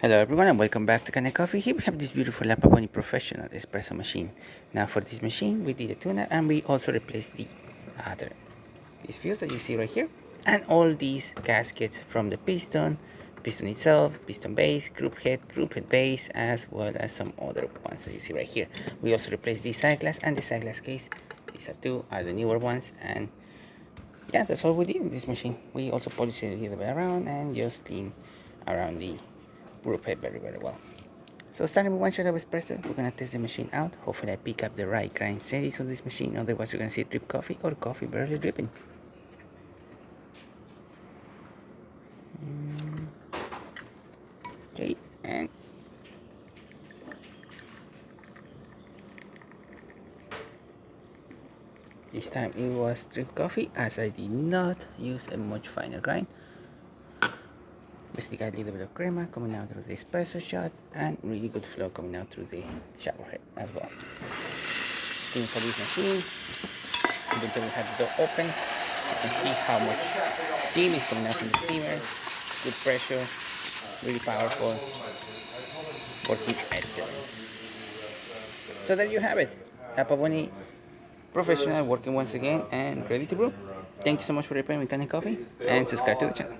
Hello everyone and welcome back to Kanen Coffee. Here we have this beautiful Pavoni professional espresso machine. Now for this machine we did a tune-up and we also replaced the other this fuse that you see right here and all these gaskets from the piston itself, piston base, group head base, as well as some other ones that you see right here. We also replaced the side glass and the side glass case. These are the newer ones, and yeah, that's all we did in this machine. We also polished it a little bit around and just clean around the group head very well. So starting with one shot of espresso, we're gonna test the machine out. Hopefully I pick up the right grind settings on this machine, otherwise you're gonna see drip coffee or coffee barely dripping. Okay, and this time it was drip coffee as I did not use a much finer grind. Basically got a little bit of crema coming out through the espresso shot and really good flow coming out through the shower head as well. Steam for this machine, even though we have the door open, you can see how much steam is coming out from the steamer. Good pressure, really powerful, working excellent. So there you have it, a Pavoni professional working once again and ready to brew. Thank you so much for repairing Kanen Coffee and subscribe to the channel.